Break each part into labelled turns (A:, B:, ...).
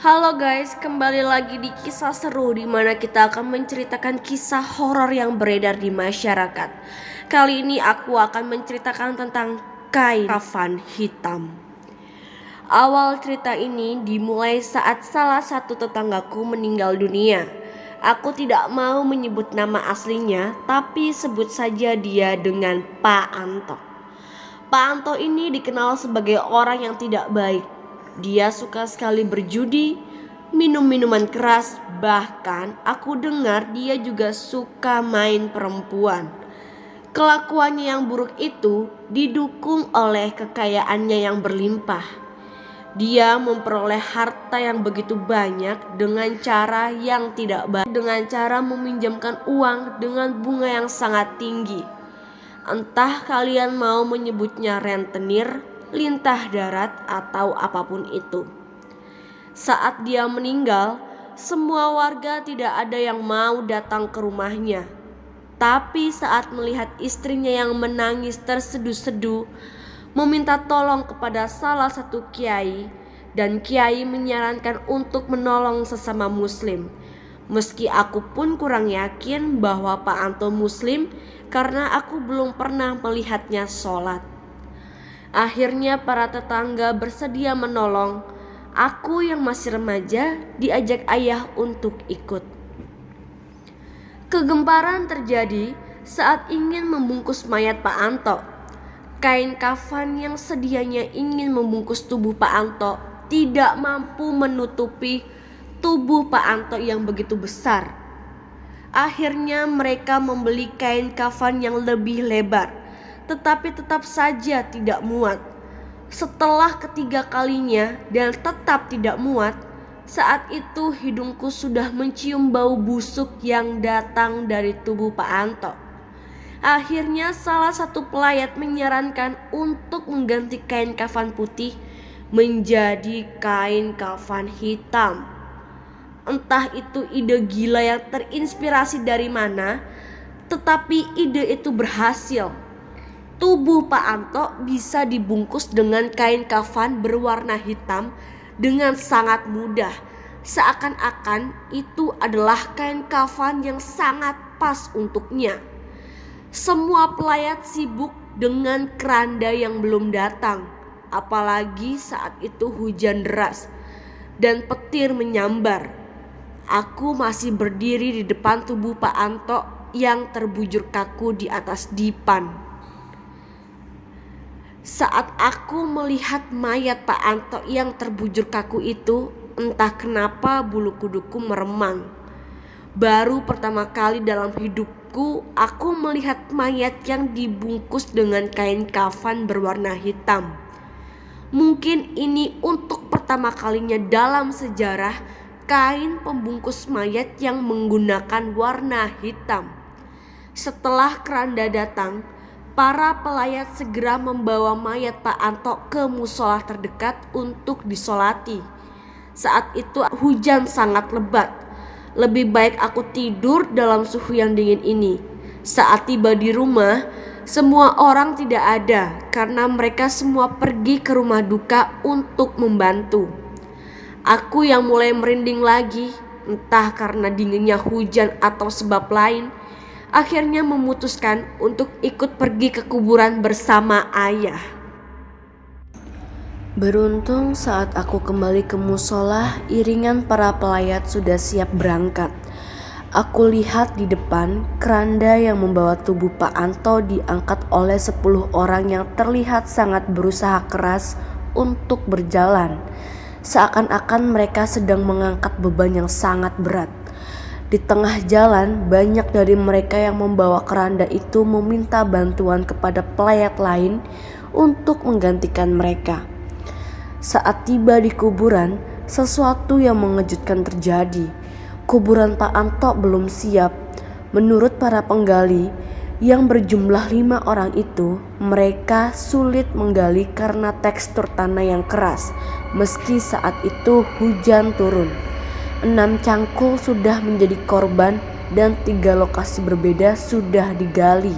A: Halo guys, kembali lagi di kisah seru di mana kita akan menceritakan kisah horor yang beredar di masyarakat. Kali ini aku akan menceritakan tentang kain kafan hitam. Awal cerita ini dimulai saat salah satu tetanggaku meninggal dunia. Aku tidak mau menyebut nama aslinya, tapi sebut saja dia dengan Pak Anto. Pak Anto ini dikenal sebagai orang yang tidak baik. Dia suka sekali berjudi, minum minuman keras, bahkan aku dengar dia juga suka main perempuan. Kelakuannya yang buruk itu didukung oleh kekayaannya yang berlimpah. Dia memperoleh harta yang begitu banyak dengan cara yang tidak baik, dengan cara meminjamkan uang dengan bunga yang sangat tinggi. Entah kalian mau menyebutnya rentenir, lintah darat, atau apapun itu. Saat dia meninggal, semua warga tidak ada yang mau datang ke rumahnya. Tapi saat melihat istrinya yang menangis terseduh-seduh, meminta tolong kepada salah satu kiai, dan kiai menyarankan untuk menolong sesama muslim. Meski aku pun kurang yakin bahwa Pak Anto muslim karena aku belum pernah melihatnya sholat. Akhirnya para tetangga bersedia menolong. Aku yang masih remaja diajak ayah untuk ikut. Kegemparan terjadi saat ingin membungkus mayat Pak Anto. Kain kafan yang sedianya ingin membungkus tubuh Pak Anto tidak mampu menutupi tubuh Pak Anto yang begitu besar. Akhirnya mereka membeli kain kafan yang lebih lebar, tetapi tetap saja tidak muat. Setelah ketiga kalinya dan tetap tidak muat, saat itu hidungku sudah mencium bau busuk yang datang dari tubuh Pak Anto. Akhirnya salah satu pelayat menyarankan untuk mengganti kain kafan putih menjadi kain kafan hitam. Entah itu ide gila yang terinspirasi dari mana, tetapi ide itu berhasil. Tubuh Pak Anto bisa dibungkus dengan kain kafan berwarna hitam dengan sangat mudah. Seakan-akan itu adalah kain kafan yang sangat pas untuknya. Semua pelayat sibuk dengan keranda yang belum datang, apalagi saat itu hujan deras dan petir menyambar. Aku masih berdiri di depan tubuh Pak Anto yang terbujur kaku di atas dipan. Saat aku melihat mayat Pak Anto yang terbujur kaku itu, entah kenapa bulu kuduku meremang. Baru pertama kali dalam hidupku aku melihat mayat yang dibungkus dengan kain kafan berwarna hitam. Mungkin ini untuk pertama kalinya dalam sejarah kain pembungkus mayat yang menggunakan warna hitam. Setelah keranda datang, para pelayat segera membawa mayat Pak Anto ke musola terdekat untuk disolati. Saat itu hujan sangat lebat. Lebih baik aku tidur dalam suhu yang dingin ini. Saat tiba di rumah, semua orang tidak ada karena mereka semua pergi ke rumah duka untuk membantu. Aku yang mulai merinding lagi, entah karena dinginnya hujan atau sebab lain, akhirnya memutuskan untuk ikut pergi ke kuburan bersama ayah. Beruntung saat aku kembali ke musola, iringan para pelayat sudah siap berangkat. Aku lihat di depan keranda yang membawa tubuh Pak Anto diangkat oleh 10 orang yang terlihat sangat berusaha keras untuk berjalan. Seakan-akan mereka sedang mengangkat beban yang sangat berat. Di tengah jalan, banyak dari mereka yang membawa keranda itu meminta bantuan kepada pelayat lain untuk menggantikan mereka. Saat tiba di kuburan, sesuatu yang mengejutkan terjadi. Kuburan Pak Anto belum siap. Menurut para penggali yang berjumlah 5 orang itu, mereka sulit menggali karena tekstur tanah yang keras. Meski saat itu hujan turun, 6 cangkul sudah menjadi korban dan 3 lokasi berbeda sudah digali.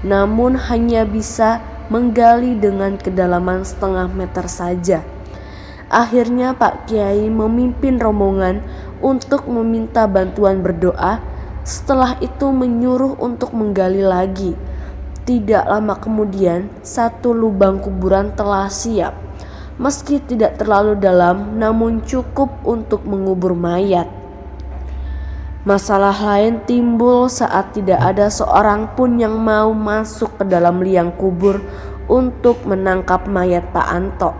A: Namun hanya bisa menggali dengan kedalaman setengah meter saja. Akhirnya Pak Kiai memimpin rombongan untuk meminta bantuan berdoa. Setelah itu menyuruh untuk menggali lagi. Tidak lama kemudian, satu lubang kuburan telah siap. Meski tidak terlalu dalam, namun cukup untuk mengubur mayat. Masalah lain timbul saat tidak ada seorang pun yang mau masuk ke dalam liang kubur untuk menangkap mayat Pak Anto.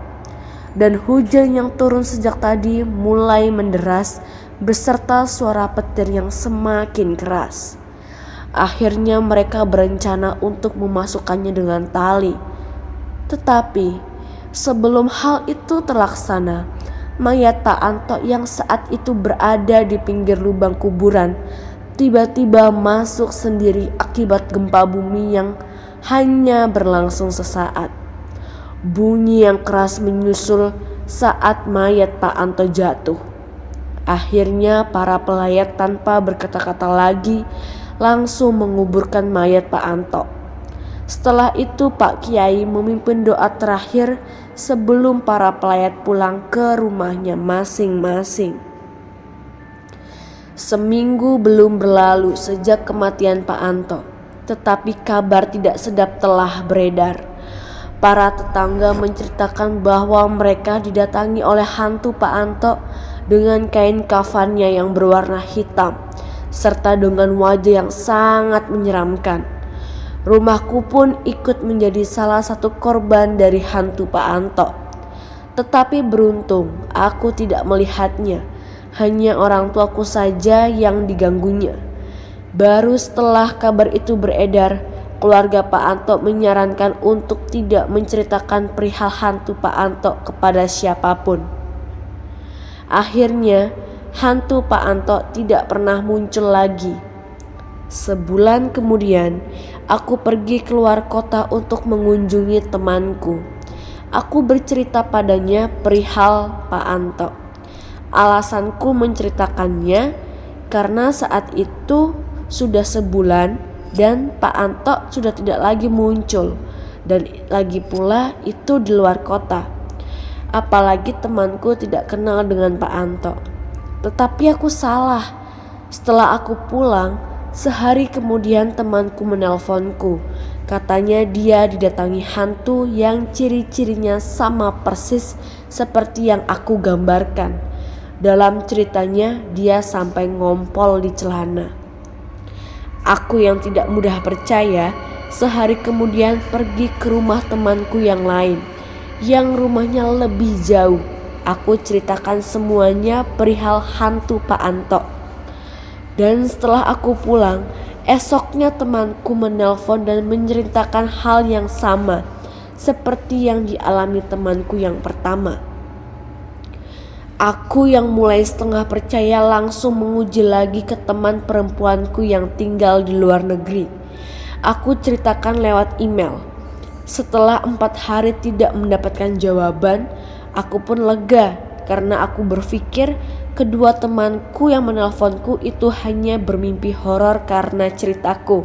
A: Dan hujan yang turun sejak tadi mulai menderas beserta suara petir yang semakin keras. Akhirnya mereka berencana untuk memasukkannya dengan tali. Tetapi sebelum hal itu terlaksana, mayat Pak Anto yang saat itu berada di pinggir lubang kuburan tiba-tiba masuk sendiri akibat gempa bumi yang hanya berlangsung sesaat. Bunyi yang keras menyusul saat mayat Pak Anto jatuh. Akhirnya para pelayat tanpa berkata-kata lagi langsung menguburkan mayat Pak Anto. Setelah itu Pak Kiai memimpin doa terakhir sebelum para pelayat pulang ke rumahnya masing-masing. Seminggu belum berlalu sejak kematian Pak Anto, tetapi kabar tidak sedap telah beredar. Para tetangga menceritakan bahwa mereka didatangi oleh hantu Pak Anto dengan kain kafannya yang berwarna hitam serta dengan wajah yang sangat menyeramkan. Rumahku pun ikut menjadi salah satu korban dari hantu Pak Anto. Tetapi beruntung aku tidak melihatnya, hanya orang tuaku saja yang diganggunya. Baru setelah kabar itu beredar, keluarga Pak Anto menyarankan untuk tidak menceritakan perihal hantu Pak Anto kepada siapapun. Akhirnya hantu Pak Anto tidak pernah muncul lagi. Sebulan kemudian, aku pergi keluar kota untuk mengunjungi temanku. Aku bercerita padanya perihal Pak Anto. Alasanku menceritakannya karena saat itu sudah sebulan dan Pak Anto sudah tidak lagi muncul, dan lagi pula itu di luar kota. Apalagi temanku tidak kenal dengan Pak Anto. Tetapi aku salah. Setelah aku pulang, sehari kemudian temanku menelponku. Katanya dia didatangi hantu yang ciri-cirinya sama persis seperti yang aku gambarkan. Dalam ceritanya dia sampai ngompol di celana. Aku yang tidak mudah percaya, sehari kemudian pergi ke rumah temanku yang lain, yang rumahnya lebih jauh. Aku ceritakan semuanya perihal hantu Pak Anto. Dan setelah aku pulang, esoknya temanku menelpon dan menceritakan hal yang sama seperti yang dialami temanku yang pertama. Aku yang mulai setengah percaya langsung menguji lagi ke teman perempuanku yang tinggal di luar negeri. Aku ceritakan lewat email. Setelah 4 hari tidak mendapatkan jawaban, aku pun lega karena aku berpikir kedua temanku yang menelponku itu hanya bermimpi horor karena ceritaku.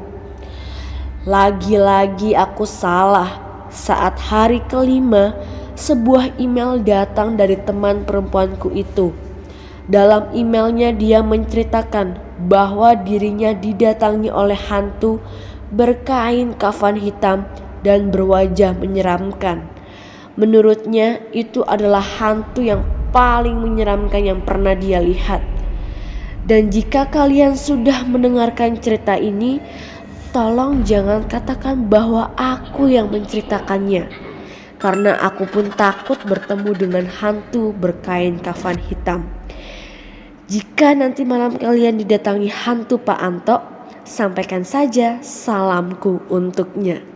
A: Lagi-lagi aku salah. Saat hari kelima, sebuah email datang dari teman perempuanku itu. Dalam emailnya dia menceritakan bahwa dirinya didatangi oleh hantu berkain kafan hitam dan berwajah menyeramkan. Menurutnya itu adalah hantu yang paling menyeramkan yang pernah dia lihat. Dan jika kalian sudah mendengarkan cerita ini, tolong jangan katakan bahwa aku yang menceritakannya, karena aku pun takut bertemu dengan hantu berkain kafan hitam. Jika nanti malam kalian didatangi hantu Pak Anto, sampaikan saja salamku untuknya.